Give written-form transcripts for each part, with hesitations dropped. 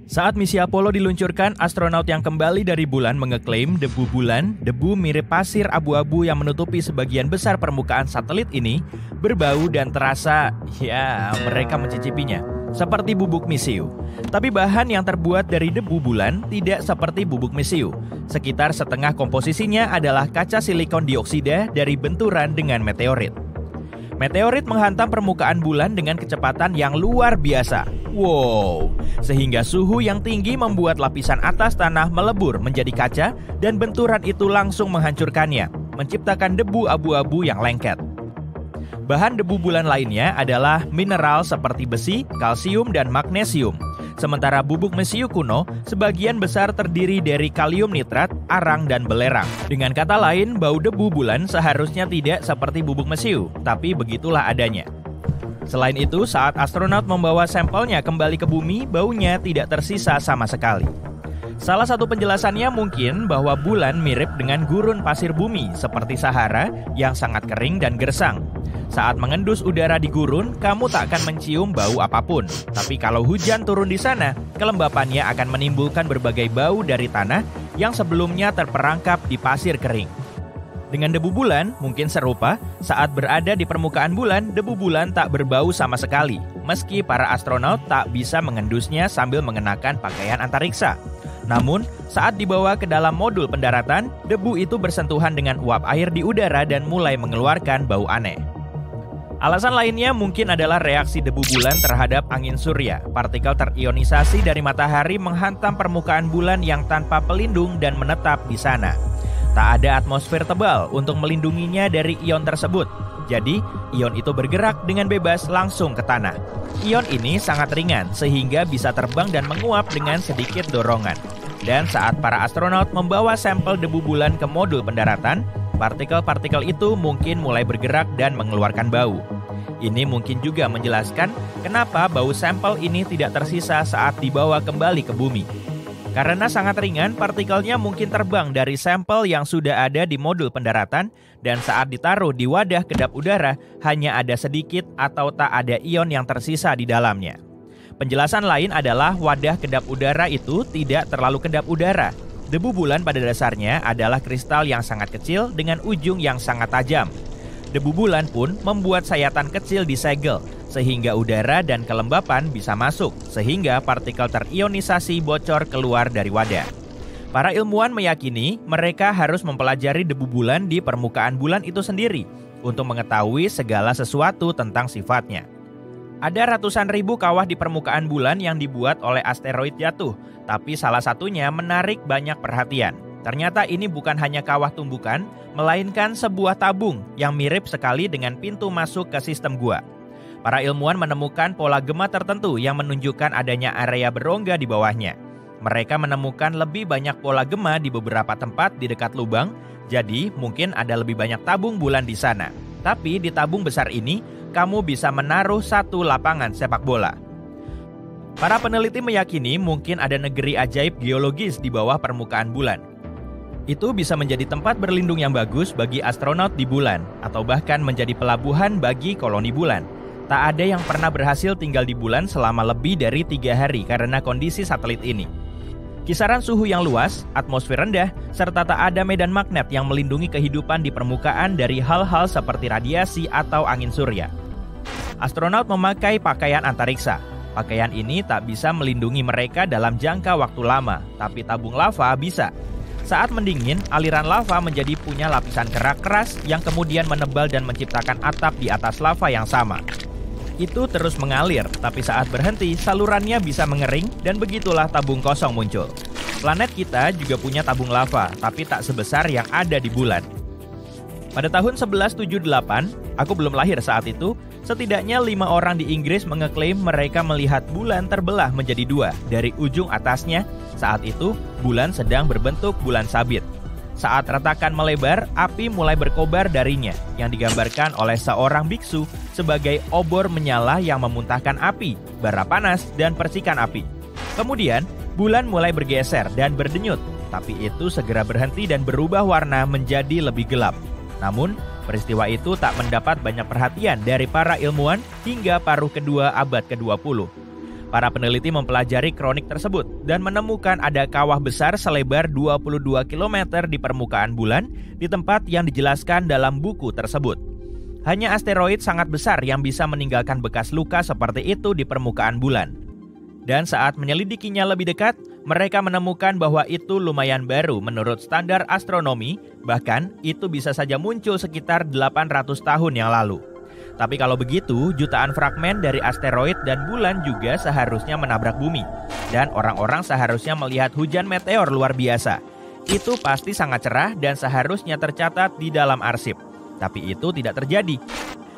Saat misi Apollo diluncurkan, astronot yang kembali dari bulan mengeklaim debu bulan, debu mirip pasir abu-abu yang menutupi sebagian besar permukaan satelit ini, berbau dan terasa, ya mereka mencicipinya, seperti bubuk misiu. Tapi bahan yang terbuat dari debu bulan tidak seperti bubuk misiu. Sekitar setengah komposisinya adalah kaca silikon dioksida dari benturan dengan meteorit. Meteorit menghantam permukaan bulan dengan kecepatan yang luar biasa. Wow, sehingga suhu yang tinggi membuat lapisan atas tanah melebur menjadi kaca dan benturan itu langsung menghancurkannya, menciptakan debu abu-abu yang lengket. Bahan debu bulan lainnya adalah mineral seperti besi, kalsium, dan magnesium. Sementara bubuk mesiu kuno sebagian besar terdiri dari kalium nitrat, arang, dan belerang. Dengan kata lain, bau debu bulan seharusnya tidak seperti bubuk mesiu, tapi begitulah adanya. Selain itu, saat astronot membawa sampelnya kembali ke bumi, baunya tidak tersisa sama sekali. Salah satu penjelasannya mungkin bahwa bulan mirip dengan gurun pasir bumi seperti Sahara yang sangat kering dan gersang. Saat mengendus udara di gurun, kamu tak akan mencium bau apapun. Tapi kalau hujan turun di sana, kelembapannya akan menimbulkan berbagai bau dari tanah yang sebelumnya terperangkap di pasir kering. Dengan debu bulan, mungkin serupa, saat berada di permukaan bulan, debu bulan tak berbau sama sekali, meski para astronot tak bisa mengendusnya sambil mengenakan pakaian antariksa. Namun, saat dibawa ke dalam modul pendaratan, debu itu bersentuhan dengan uap air di udara dan mulai mengeluarkan bau aneh. Alasan lainnya mungkin adalah reaksi debu bulan terhadap angin surya. Partikel terionisasi dari matahari menghantam permukaan bulan yang tanpa pelindung dan menetap di sana. Tak ada atmosfer tebal untuk melindunginya dari ion tersebut. Jadi, ion itu bergerak dengan bebas langsung ke tanah. Ion ini sangat ringan sehingga bisa terbang dan menguap dengan sedikit dorongan. Dan saat para astronot membawa sampel debu bulan ke modul pendaratan, partikel-partikel itu mungkin mulai bergerak dan mengeluarkan bau. Ini mungkin juga menjelaskan kenapa bau sampel ini tidak tersisa saat dibawa kembali ke bumi. Karena sangat ringan, partikelnya mungkin terbang dari sampel yang sudah ada di modul pendaratan dan saat ditaruh di wadah kedap udara hanya ada sedikit atau tak ada ion yang tersisa di dalamnya. Penjelasan lain adalah wadah kedap udara itu tidak terlalu kedap udara. Debu bulan pada dasarnya adalah kristal yang sangat kecil dengan ujung yang sangat tajam. Debu bulan pun membuat sayatan kecil di segel, sehingga udara dan kelembapan bisa masuk, sehingga partikel terionisasi bocor keluar dari wadah. Para ilmuwan meyakini mereka harus mempelajari debu bulan di permukaan bulan itu sendiri, untuk mengetahui segala sesuatu tentang sifatnya. Ada ratusan ribu kawah di permukaan bulan yang dibuat oleh asteroid jatuh, tapi salah satunya menarik banyak perhatian. Ternyata ini bukan hanya kawah tumbukan, melainkan sebuah tabung yang mirip sekali dengan pintu masuk ke sistem gua. Para ilmuwan menemukan pola gema tertentu yang menunjukkan adanya area berongga di bawahnya. Mereka menemukan lebih banyak pola gema di beberapa tempat di dekat lubang, jadi mungkin ada lebih banyak tabung bulan di sana. Tapi di tabung besar ini, kamu bisa menaruh satu lapangan sepak bola. Para peneliti meyakini mungkin ada negeri ajaib geologis di bawah permukaan bulan. Itu bisa menjadi tempat berlindung yang bagus bagi astronot di bulan, atau bahkan menjadi pelabuhan bagi koloni bulan. Tak ada yang pernah berhasil tinggal di bulan selama lebih dari 3 hari karena kondisi satelit ini. Kisaran suhu yang luas, atmosfer rendah, serta tak ada medan magnet yang melindungi kehidupan di permukaan dari hal-hal seperti radiasi atau angin surya. Astronot memakai pakaian antariksa. Pakaian ini tak bisa melindungi mereka dalam jangka waktu lama, tapi tabung lava bisa. Saat mendingin, aliran lava menjadi punya lapisan kerak keras yang kemudian menebal dan menciptakan atap di atas lava yang sama. Itu terus mengalir, tapi saat berhenti, salurannya bisa mengering dan begitulah tabung kosong muncul. Planet kita juga punya tabung lava, tapi tak sebesar yang ada di bulan. Pada tahun 1178, aku belum lahir saat itu, setidaknya 5 orang di Inggris mengeklaim mereka melihat bulan terbelah menjadi 2 dari ujung atasnya. Saat itu, bulan sedang berbentuk bulan sabit. Saat retakan melebar, api mulai berkobar darinya, yang digambarkan oleh seorang biksu sebagai obor menyala yang memuntahkan api, bara panas, dan percikan api. Kemudian, bulan mulai bergeser dan berdenyut, tapi itu segera berhenti dan berubah warna menjadi lebih gelap. Namun, peristiwa itu tak mendapat banyak perhatian dari para ilmuwan hingga paruh kedua abad ke-20. Para peneliti mempelajari kronik tersebut dan menemukan ada kawah besar selebar 22 km di permukaan bulan di tempat yang dijelaskan dalam buku tersebut. Hanya asteroid sangat besar yang bisa meninggalkan bekas luka seperti itu di permukaan bulan. Dan saat menyelidikinya lebih dekat, mereka menemukan bahwa itu lumayan baru menurut standar astronomi, bahkan itu bisa saja muncul sekitar 800 tahun yang lalu. Tapi kalau begitu, jutaan fragmen dari asteroid dan bulan juga seharusnya menabrak bumi. Dan orang-orang seharusnya melihat hujan meteor luar biasa. Itu pasti sangat cerah dan seharusnya tercatat di dalam arsip. Tapi itu tidak terjadi.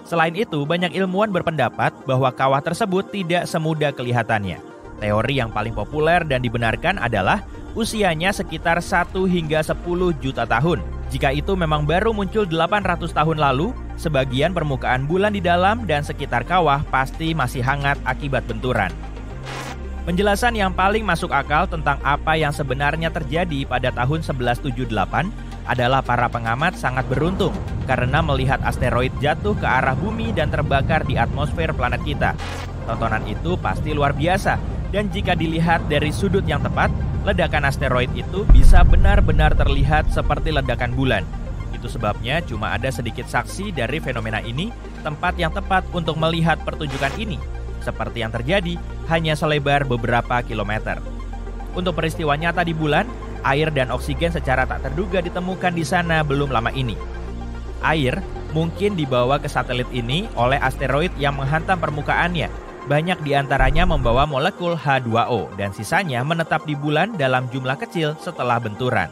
Selain itu, banyak ilmuwan berpendapat bahwa kawah tersebut tidak semudah kelihatannya. Teori yang paling populer dan dibenarkan adalah usianya sekitar 1 hingga 10 juta tahun. Jika itu memang baru muncul 800 tahun lalu, sebagian permukaan bulan di dalam dan sekitar kawah pasti masih hangat akibat benturan. Penjelasan yang paling masuk akal tentang apa yang sebenarnya terjadi pada tahun 1178 adalah para pengamat sangat beruntung karena melihat asteroid jatuh ke arah bumi dan terbakar di atmosfer planet kita. Tontonan itu pasti luar biasa, dan jika dilihat dari sudut yang tepat, ledakan asteroid itu bisa benar-benar terlihat seperti ledakan bulan. Itu sebabnya cuma ada sedikit saksi dari fenomena ini, tempat yang tepat untuk melihat pertunjukan ini. Seperti yang terjadi, hanya selebar beberapa kilometer. Untuk peristiwa nyata di bulan, air dan oksigen secara tak terduga ditemukan di sana belum lama ini. Air mungkin dibawa ke satelit ini oleh asteroid yang menghantam permukaannya. Banyak diantaranya membawa molekul H2O dan sisanya menetap di bulan dalam jumlah kecil setelah benturan.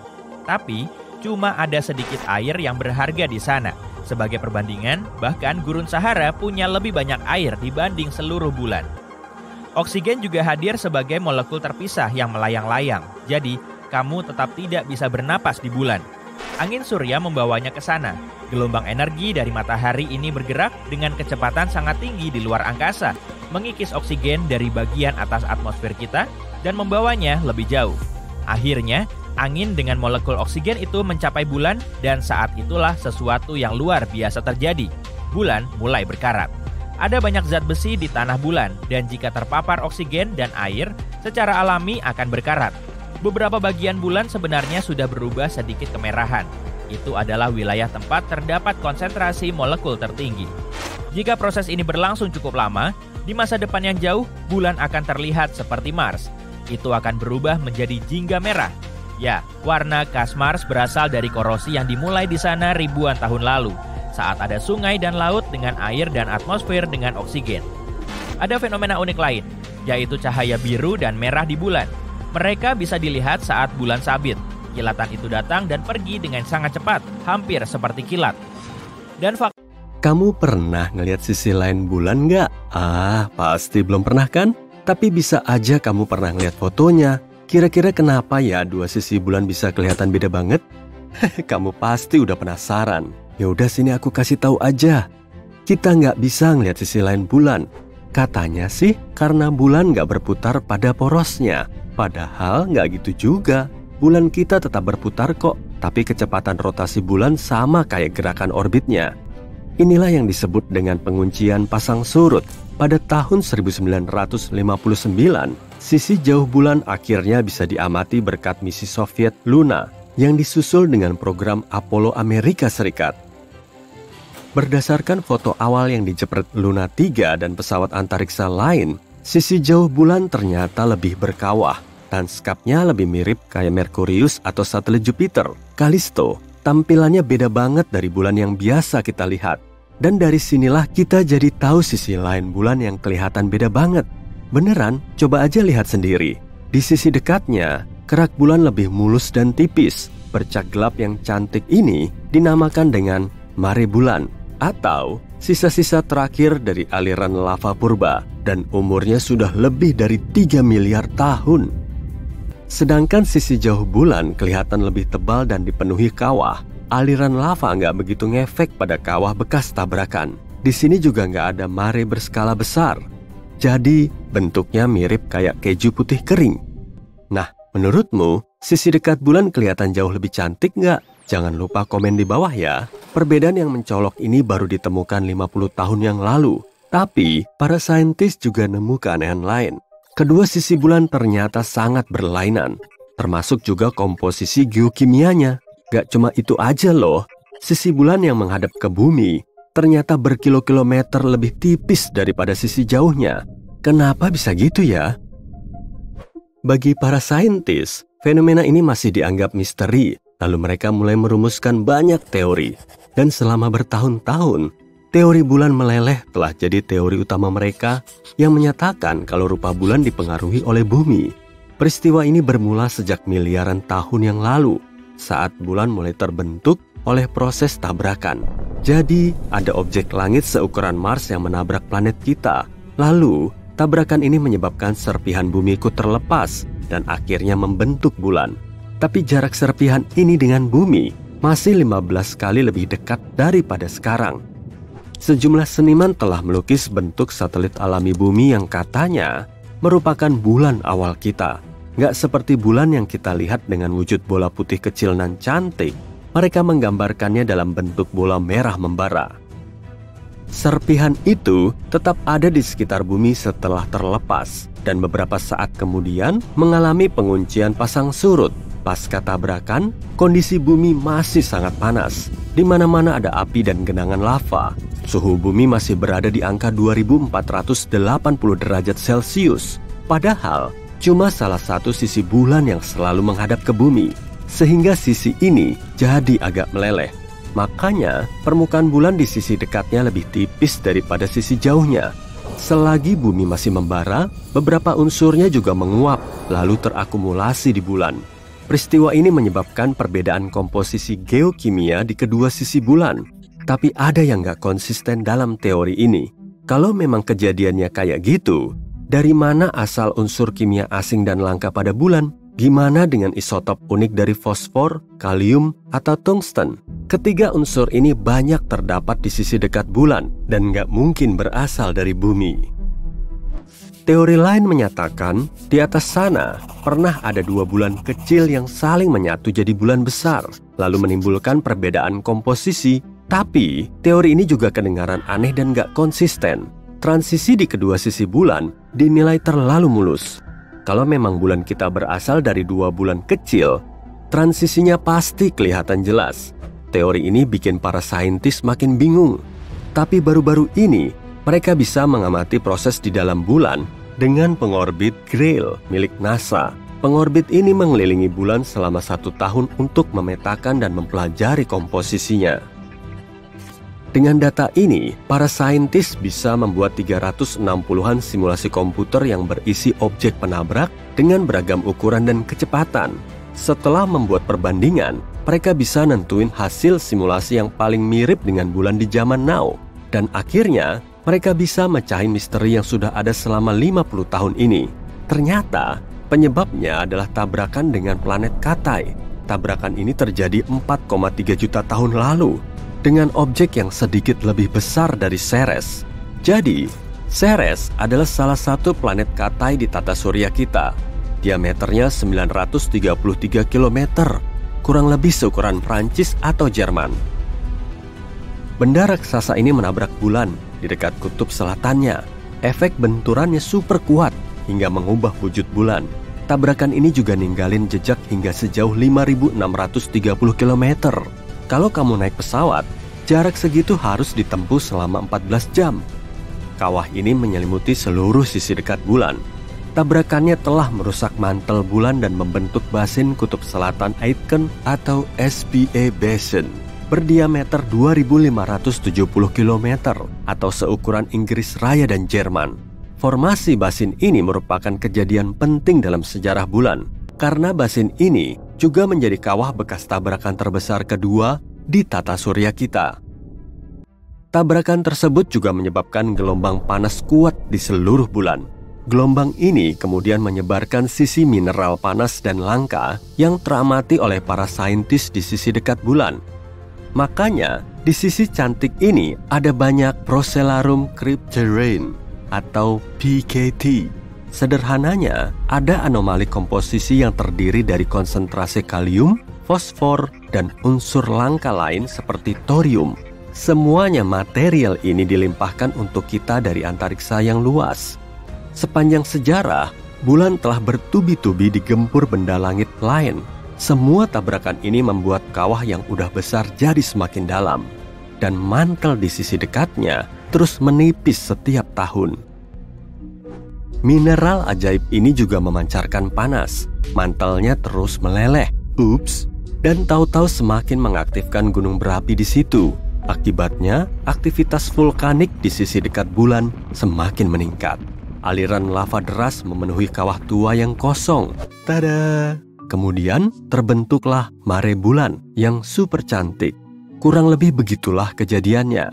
Tapi, cuma ada sedikit air yang berharga di sana. Sebagai perbandingan, bahkan gurun Sahara punya lebih banyak air dibanding seluruh bulan. Oksigen juga hadir sebagai molekul terpisah yang melayang-layang. Jadi, kamu tetap tidak bisa bernapas di bulan. Angin surya membawanya ke sana. Gelombang energi dari matahari ini bergerak dengan kecepatan sangat tinggi di luar angkasa, mengikis oksigen dari bagian atas atmosfer kita dan membawanya lebih jauh. Akhirnya, angin dengan molekul oksigen itu mencapai bulan dan saat itulah sesuatu yang luar biasa terjadi. Bulan mulai berkarat. Ada banyak zat besi di tanah bulan dan jika terpapar oksigen dan air, secara alami akan berkarat. Beberapa bagian bulan sebenarnya sudah berubah sedikit kemerahan. Itu adalah wilayah tempat terdapat konsentrasi molekul tertinggi. Jika proses ini berlangsung cukup lama, di masa depan yang jauh, bulan akan terlihat seperti Mars. Itu akan berubah menjadi jingga merah. Ya, warna khas Mars berasal dari korosi yang dimulai di sana ribuan tahun lalu, saat ada sungai dan laut dengan air dan atmosfer dengan oksigen. Ada fenomena unik lain, yaitu cahaya biru dan merah di bulan. Mereka bisa dilihat saat bulan sabit. Kilatan itu datang dan pergi dengan sangat cepat, hampir seperti kilat. Dan kamu pernah ngelihat sisi lain bulan nggak? Pasti belum pernah kan? Tapi bisa aja kamu pernah ngelihat fotonya. Kira-kira kenapa ya dua sisi bulan bisa kelihatan beda banget? Kamu pasti udah penasaran. Ya udah sini aku kasih tahu aja. Kita nggak bisa ngelihat sisi lain bulan. Katanya sih karena bulan nggak berputar pada porosnya. Padahal nggak gitu juga. Bulan kita tetap berputar kok, tapi kecepatan rotasi bulan sama kayak gerakan orbitnya. Inilah yang disebut dengan penguncian pasang surut. Pada tahun 1959, sisi jauh bulan akhirnya bisa diamati berkat misi Soviet Luna yang disusul dengan program Apollo Amerika Serikat. Berdasarkan foto awal yang dijepret Luna 3 dan pesawat antariksa lain, sisi jauh bulan ternyata lebih berkawah. Lanskapnya lebih mirip kayak Merkurius atau satelit Jupiter, Callisto. Tampilannya beda banget dari bulan yang biasa kita lihat. Dan dari sinilah kita jadi tahu sisi lain bulan yang kelihatan beda banget. Beneran, coba aja lihat sendiri. Di sisi dekatnya, kerak bulan lebih mulus dan tipis. Bercak gelap yang cantik ini dinamakan dengan mare bulan atau sisa-sisa terakhir dari aliran lava purba dan umurnya sudah lebih dari 3 miliar tahun. Sedangkan sisi jauh bulan kelihatan lebih tebal dan dipenuhi kawah. Aliran lava nggak begitu ngefek pada kawah bekas tabrakan. Di sini juga nggak ada mare berskala besar. Jadi bentuknya mirip kayak keju putih kering. Nah, menurutmu sisi dekat bulan kelihatan jauh lebih cantik nggak? Jangan lupa komen di bawah ya. Perbedaan yang mencolok ini baru ditemukan 50 tahun yang lalu. Tapi para saintis juga nemu keanehan lain. Kedua sisi bulan ternyata sangat berlainan, termasuk juga komposisi geokimianya. Gak cuma itu aja loh, sisi bulan yang menghadap ke bumi ternyata berkilo-kilometer lebih tipis daripada sisi jauhnya. Kenapa bisa gitu ya? Bagi para saintis, fenomena ini masih dianggap misteri, lalu mereka mulai merumuskan banyak teori. Dan selama bertahun-tahun, teori bulan meleleh telah jadi teori utama mereka yang menyatakan kalau rupa bulan dipengaruhi oleh bumi. Peristiwa ini bermula sejak miliaran tahun yang lalu, saat bulan mulai terbentuk oleh proses tabrakan. Jadi, ada objek langit seukuran Mars yang menabrak planet kita. Lalu, tabrakan ini menyebabkan serpihan bumi ikut terlepas dan akhirnya membentuk bulan. Tapi jarak serpihan ini dengan bumi masih 15 kali lebih dekat daripada sekarang. Sejumlah seniman telah melukis bentuk satelit alami bumi yang katanya merupakan bulan awal kita. Nggak seperti bulan yang kita lihat dengan wujud bola putih kecil nan cantik. Mereka menggambarkannya dalam bentuk bola merah membara. Serpihan itu tetap ada di sekitar bumi setelah terlepas dan beberapa saat kemudian mengalami penguncian pasang surut. Pasca tabrakan, kondisi bumi masih sangat panas. Di mana-mana ada api dan genangan lava. Suhu bumi masih berada di angka 2480 derajat Celcius. Padahal, cuma salah satu sisi bulan yang selalu menghadap ke bumi. Sehingga sisi ini jadi agak meleleh. Makanya, permukaan bulan di sisi dekatnya lebih tipis daripada sisi jauhnya. Selagi bumi masih membara, beberapa unsurnya juga menguap, lalu terakumulasi di bulan. Peristiwa ini menyebabkan perbedaan komposisi geokimia di kedua sisi bulan. Tapi ada yang gak konsisten dalam teori ini. Kalau memang kejadiannya kayak gitu, dari mana asal unsur kimia asing dan langka pada bulan? Gimana dengan isotop unik dari fosfor, kalium, atau tungsten? Ketiga unsur ini banyak terdapat di sisi dekat bulan dan nggak mungkin berasal dari bumi. Teori lain menyatakan, di atas sana pernah ada dua bulan kecil yang saling menyatu jadi bulan besar, lalu menimbulkan perbedaan komposisi. Tapi, teori ini juga kedengaran aneh dan nggak konsisten. Transisi di kedua sisi bulan dinilai terlalu mulus. Kalau memang bulan kita berasal dari dua bulan kecil, transisinya pasti kelihatan jelas. Teori ini bikin para saintis makin bingung. Tapi baru-baru ini, mereka bisa mengamati proses di dalam bulan dengan pengorbit Grail milik NASA. Pengorbit ini mengelilingi bulan selama 1 tahun untuk memetakan dan mempelajari komposisinya. Dengan data ini, para saintis bisa membuat 360-an simulasi komputer yang berisi objek penabrak dengan beragam ukuran dan kecepatan. Setelah membuat perbandingan, mereka bisa nentuin hasil simulasi yang paling mirip dengan bulan di zaman now. Dan akhirnya, mereka bisa mecahin misteri yang sudah ada selama 50 tahun ini. Ternyata, penyebabnya adalah tabrakan dengan planet Katai. Tabrakan ini terjadi 4,3 juta tahun lalu, dengan objek yang sedikit lebih besar dari Ceres. Jadi, Ceres adalah salah satu planet Katai di tata surya kita. Diameternya 933 km, kurang lebih seukuran Prancis atau Jerman. Benda raksasa ini menabrak bulan di dekat kutub selatannya. Efek benturannya super kuat hingga mengubah wujud bulan. Tabrakan ini juga ninggalin jejak hingga sejauh 5.630 km. Kalau kamu naik pesawat, jarak segitu harus ditempuh selama 14 jam. Kawah ini menyelimuti seluruh sisi dekat bulan. Tabrakannya telah merusak mantel bulan dan membentuk basin kutub selatan Aitken atau SPA Basin. Berdiameter 2.570 km atau seukuran Inggris Raya dan Jerman. Formasi basin ini merupakan kejadian penting dalam sejarah bulan, karena basin ini juga menjadi kawah bekas tabrakan terbesar kedua di tata surya kita. Tabrakan tersebut juga menyebabkan gelombang panas kuat di seluruh bulan. Gelombang ini kemudian menyebarkan sisi mineral panas dan langka yang teramati oleh para saintis di sisi dekat bulan. Makanya, di sisi cantik ini ada banyak Procellarum Crypterae atau PKT. Sederhananya, ada anomali komposisi yang terdiri dari konsentrasi kalium, fosfor, dan unsur langka lain seperti thorium. Semuanya material ini dilimpahkan untuk kita dari antariksa yang luas. Sepanjang sejarah, Bulan telah bertubi-tubi digempur benda langit lain. Semua tabrakan ini membuat kawah yang udah besar jadi semakin dalam. Dan mantel di sisi dekatnya terus menipis setiap tahun. Mineral ajaib ini juga memancarkan panas. Mantelnya terus meleleh. Ups. Dan tahu-tahu semakin mengaktifkan gunung berapi di situ. Akibatnya, aktivitas vulkanik di sisi dekat bulan semakin meningkat. Aliran lava deras memenuhi kawah tua yang kosong. Tada! Kemudian terbentuklah mare bulan yang super cantik. Kurang lebih begitulah kejadiannya.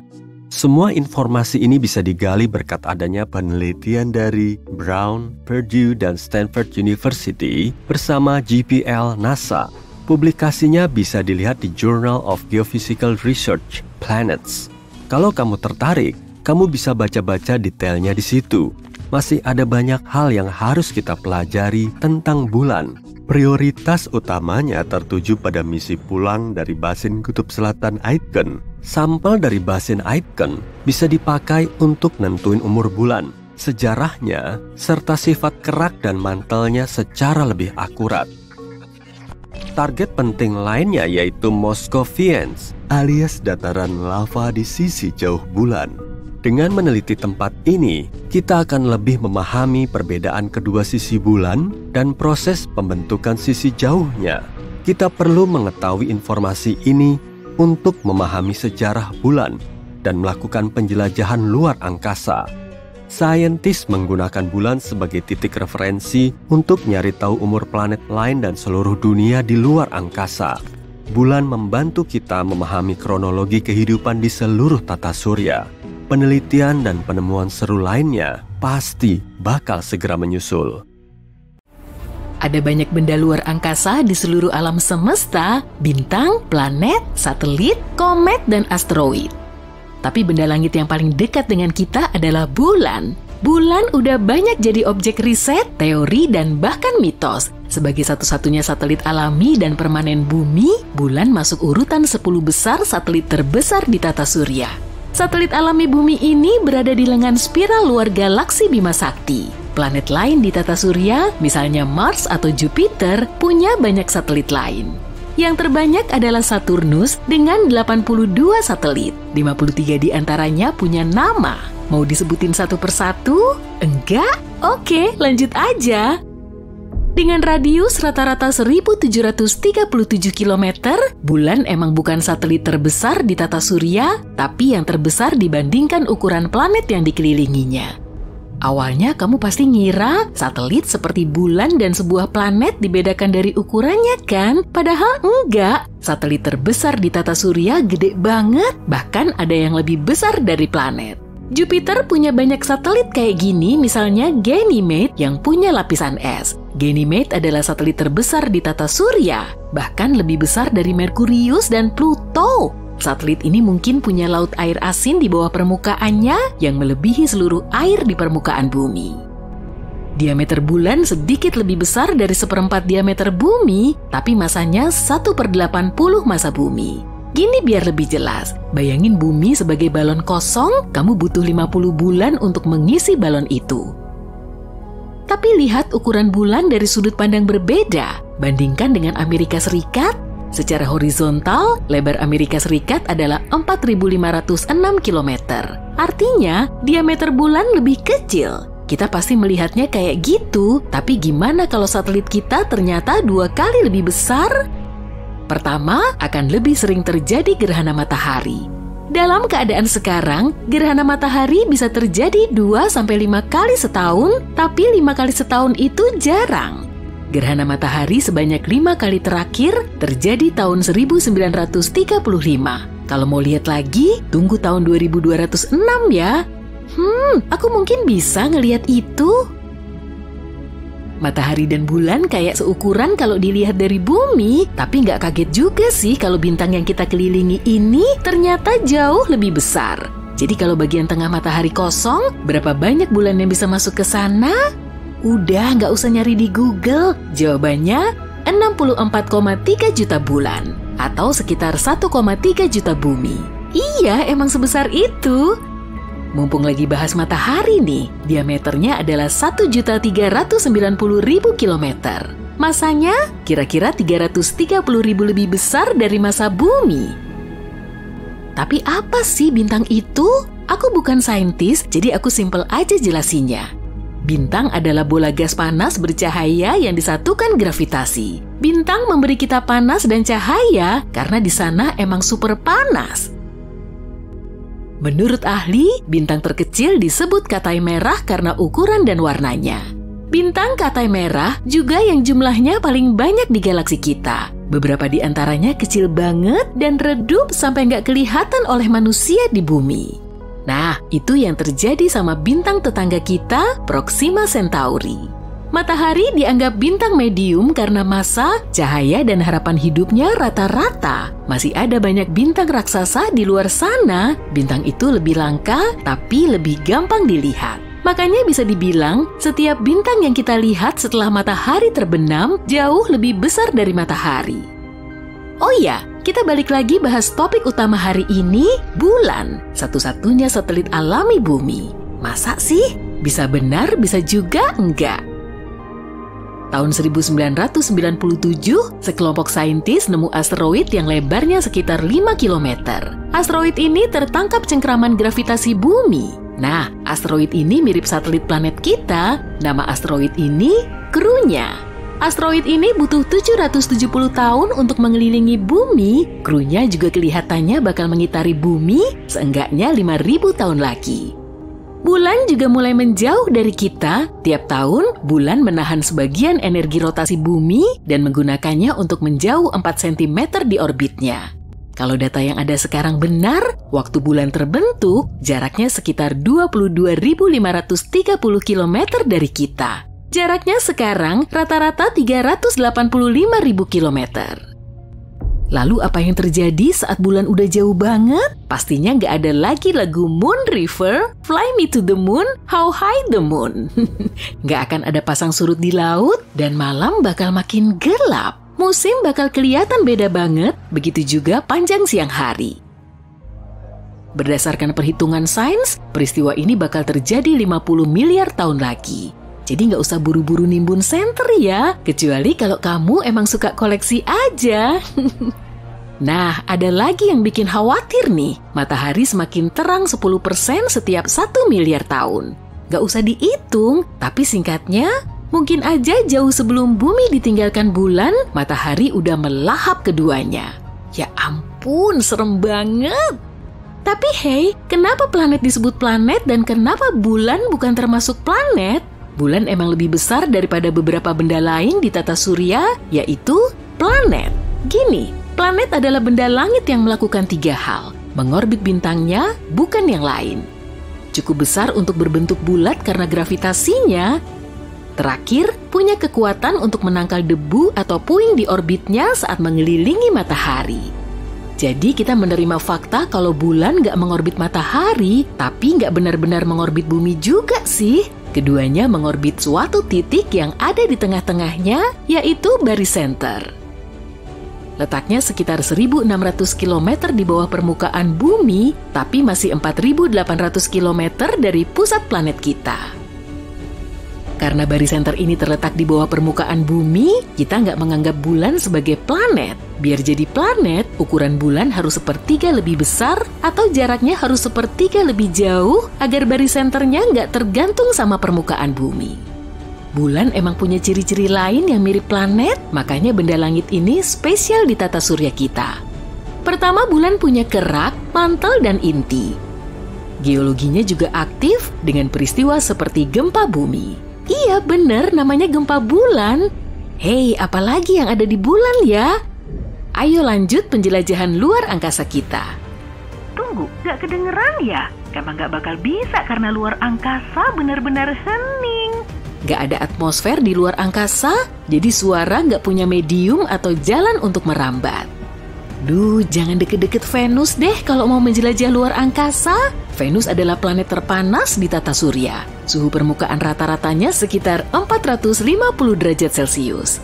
Semua informasi ini bisa digali berkat adanya penelitian dari Brown, Purdue, dan Stanford University bersama JPL NASA. Publikasinya bisa dilihat di Journal of Geophysical Research, Planets. Kalau kamu tertarik, kamu bisa baca-baca detailnya di situ. Masih ada banyak hal yang harus kita pelajari tentang bulan. Prioritas utamanya tertuju pada misi pulang dari basin kutub selatan Aitken. Sampel dari basin Aitken bisa dipakai untuk nentuin umur bulan, sejarahnya, serta sifat kerak dan mantelnya secara lebih akurat. Target penting lainnya yaitu Moscovians, alias dataran lava di sisi jauh bulan. Dengan meneliti tempat ini, kita akan lebih memahami perbedaan kedua sisi bulan dan proses pembentukan sisi jauhnya. Kita perlu mengetahui informasi ini untuk memahami sejarah bulan dan melakukan penjelajahan luar angkasa. Saintis menggunakan bulan sebagai titik referensi untuk nyari tahu umur planet lain dan seluruh dunia di luar angkasa. Bulan membantu kita memahami kronologi kehidupan di seluruh tata surya. Penelitian dan penemuan seru lainnya pasti bakal segera menyusul. Ada banyak benda luar angkasa di seluruh alam semesta, bintang, planet, satelit, komet, dan asteroid. Tapi benda langit yang paling dekat dengan kita adalah bulan. Bulan udah banyak jadi objek riset, teori, dan bahkan mitos. Sebagai satu-satunya satelit alami dan permanen bumi, bulan masuk urutan 10 besar satelit terbesar di tata surya. Satelit alami bumi ini berada di lengan spiral luar galaksi Bima Sakti. Planet lain di tata surya, misalnya Mars atau Jupiter, punya banyak satelit lain. Yang terbanyak adalah Saturnus dengan 82 satelit. 53 di antaranya punya nama. Mau disebutin satu persatu? Enggak? Oke, lanjut aja. Dengan radius rata-rata 1737 km, bulan emang bukan satelit terbesar di tata surya, tapi yang terbesar dibandingkan ukuran planet yang dikelilinginya. Awalnya kamu pasti ngira satelit seperti bulan dan sebuah planet dibedakan dari ukurannya kan? Padahal enggak. Satelit terbesar di tata surya gede banget, bahkan ada yang lebih besar dari planet. Jupiter punya banyak satelit kayak gini, misalnya Ganymede yang punya lapisan es. Ganymede adalah satelit terbesar di tata surya, bahkan lebih besar dari Merkurius dan Pluto. Satelit ini mungkin punya laut air asin di bawah permukaannya yang melebihi seluruh air di permukaan bumi. Diameter bulan sedikit lebih besar dari 1/4 diameter bumi, tapi masanya 1/80 massa bumi. Gini biar lebih jelas, bayangin bumi sebagai balon kosong, kamu butuh 50 bulan untuk mengisi balon itu. Tapi lihat ukuran bulan dari sudut pandang berbeda, bandingkan dengan Amerika Serikat. Secara horizontal, lebar Amerika Serikat adalah 4.506 km. Artinya, diameter bulan lebih kecil. Kita pasti melihatnya kayak gitu, tapi gimana kalau satelit kita ternyata 2 kali lebih besar? Pertama, akan lebih sering terjadi gerhana matahari. Dalam keadaan sekarang, gerhana matahari bisa terjadi 2-5 kali setahun, tapi 5 kali setahun itu jarang. Gerhana matahari sebanyak 5 kali terakhir terjadi tahun 1935. Kalau mau lihat lagi, tunggu tahun 2206 ya. Aku mungkin bisa ngelihat itu. Matahari dan bulan kayak seukuran kalau dilihat dari bumi, tapi nggak kaget juga sih kalau bintang yang kita kelilingi ini ternyata jauh lebih besar. Jadi kalau bagian tengah matahari kosong, berapa banyak bulan yang bisa masuk ke sana? Udah, nggak usah nyari di Google. Jawabannya 64,3 juta bulan, atau sekitar 1,3 juta bumi. Iya, emang sebesar itu. mumpung lagi bahas matahari nih, diameternya adalah 1.390.000 kilometer. Masanya kira-kira 330.000 lebih besar dari massa bumi. Tapi apa sih bintang itu? Aku bukan saintis, jadi aku simpel aja jelasinnya. Bintang adalah bola gas panas bercahaya yang disatukan gravitasi. Bintang memberi kita panas dan cahaya karena di sana emang super panas. Menurut ahli, bintang terkecil disebut Katai merah karena ukuran dan warnanya. Bintang Katai merah juga yang jumlahnya paling banyak di galaksi kita. Beberapa di antaranya kecil banget dan redup sampai nggak kelihatan oleh manusia di bumi. Nah, itu yang terjadi sama bintang tetangga kita, Proxima Centauri. Matahari dianggap bintang medium karena massa, cahaya, dan harapan hidupnya rata-rata. Masih ada banyak bintang raksasa di luar sana, bintang itu lebih langka tapi lebih gampang dilihat. Makanya bisa dibilang, setiap bintang yang kita lihat setelah matahari terbenam jauh lebih besar dari matahari. Oh iya, kita balik lagi bahas topik utama hari ini, bulan. Satu-satunya satelit alami bumi. Masa sih? Bisa benar, bisa juga enggak. Tahun 1997, sekelompok saintis nemu asteroid yang lebarnya sekitar 5 km. Asteroid ini tertangkap cengkraman gravitasi bumi. Nah, asteroid ini mirip satelit planet kita. Nama asteroid ini Krunya. Asteroid ini butuh 770 tahun untuk mengelilingi bumi. Krunya juga kelihatannya bakal mengitari bumi seenggaknya 5.000 tahun lagi. Bulan juga mulai menjauh dari kita. Tiap tahun, bulan menahan sebagian energi rotasi bumi dan menggunakannya untuk menjauh 4 cm di orbitnya. Kalau data yang ada sekarang benar, waktu bulan terbentuk, jaraknya sekitar 22.530 km dari kita. Jaraknya sekarang rata-rata 385.000 km. Lalu apa yang terjadi saat bulan udah jauh banget? Pastinya nggak ada lagi lagu Moon River, Fly Me to the Moon, How High the Moon. Nggak akan ada pasang surut di laut, dan malam bakal makin gelap. Musim bakal kelihatan beda banget, begitu juga panjang siang hari. Berdasarkan perhitungan sains, peristiwa ini bakal terjadi 50 miliar tahun lagi. Jadi nggak usah buru-buru nimbun senter ya, kecuali kalau kamu emang suka koleksi aja. Nah, ada lagi yang bikin khawatir nih. Matahari semakin terang 10% setiap 1 miliar tahun. Nggak usah dihitung, tapi singkatnya, mungkin aja jauh sebelum bumi ditinggalkan bulan, matahari udah melahap keduanya. Ya ampun, serem banget. Tapi hey, kenapa planet disebut planet dan kenapa bulan bukan termasuk planet? Bulan emang lebih besar daripada beberapa benda lain di tata surya, yaitu planet. Gini, planet adalah benda langit yang melakukan 3 hal. Mengorbit bintangnya, bukan yang lain. Cukup besar untuk berbentuk bulat karena gravitasinya. Terakhir, punya kekuatan untuk menangkal debu atau puing di orbitnya saat mengelilingi matahari. Jadi kita menerima fakta kalau bulan nggak mengorbit matahari, tapi nggak benar-benar mengorbit bumi juga sih. Keduanya mengorbit suatu titik yang ada di tengah-tengahnya, yaitu barycenter. Letaknya sekitar 1.600 km di bawah permukaan bumi, tapi masih 4.800 km dari pusat planet kita. Karena barycenter ini terletak di bawah permukaan bumi, kita nggak menganggap bulan sebagai planet. Biar jadi planet, ukuran bulan harus sepertiga lebih besar atau jaraknya harus sepertiga lebih jauh agar barycenternya nggak tergantung sama permukaan bumi. Bulan emang punya ciri-ciri lain yang mirip planet, makanya benda langit ini spesial di tata surya kita. Pertama, bulan punya kerak, mantel, dan inti. Geologinya juga aktif dengan peristiwa seperti gempa bumi. Iya bener, namanya gempa bulan. Hei, apalagi yang ada di bulan ya? Ayo lanjut penjelajahan luar angkasa kita. Tunggu, gak kedengeran ya? Emang gak bakal bisa karena luar angkasa benar-benar hening. Gak ada atmosfer di luar angkasa, jadi suara gak punya medium atau jalan untuk merambat. Duh, jangan deket-deket Venus deh kalau mau menjelajah luar angkasa. Venus adalah planet terpanas di tata surya. Suhu permukaan rata-ratanya sekitar 450 derajat Celcius.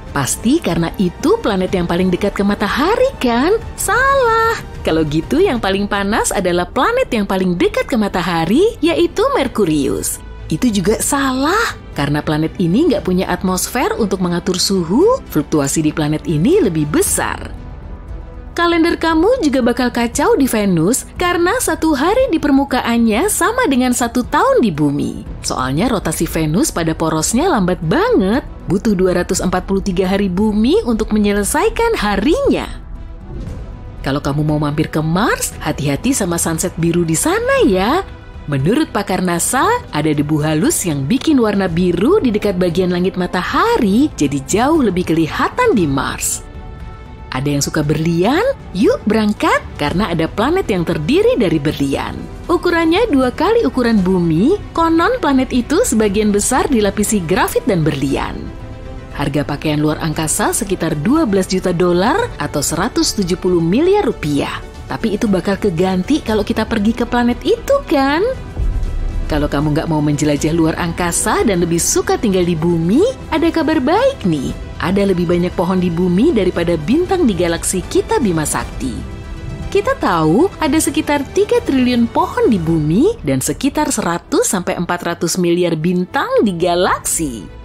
Pasti karena itu planet yang paling dekat ke matahari kan? Salah! Kalau gitu yang paling panas adalah planet yang paling dekat ke matahari, yaitu Merkurius. Itu juga salah, karena planet ini nggak punya atmosfer untuk mengatur suhu, fluktuasi di planet ini lebih besar. Kalender kamu juga bakal kacau di Venus karena 1 hari di permukaannya sama dengan 1 tahun di bumi. Soalnya rotasi Venus pada porosnya lambat banget, butuh 243 hari bumi untuk menyelesaikan harinya. Kalau kamu mau mampir ke Mars, hati-hati sama sunset biru di sana ya. Menurut pakar NASA, ada debu halus yang bikin warna biru di dekat bagian langit matahari jadi jauh lebih kelihatan di Mars. Ada yang suka berlian? Yuk berangkat, karena ada planet yang terdiri dari berlian. Ukurannya 2 kali ukuran bumi, konon planet itu sebagian besar dilapisi grafit dan berlian. Harga pakaian luar angkasa sekitar $12 juta atau 170 miliar rupiah. Tapi itu bakal keganti kalau kita pergi ke planet itu kan? Kalau kamu nggak mau menjelajah luar angkasa dan lebih suka tinggal di bumi, ada kabar baik nih. Ada lebih banyak pohon di bumi daripada bintang di galaksi kita Bima Sakti. Kita tahu ada sekitar 3 triliun pohon di bumi dan sekitar 100-400 miliar bintang di galaksi.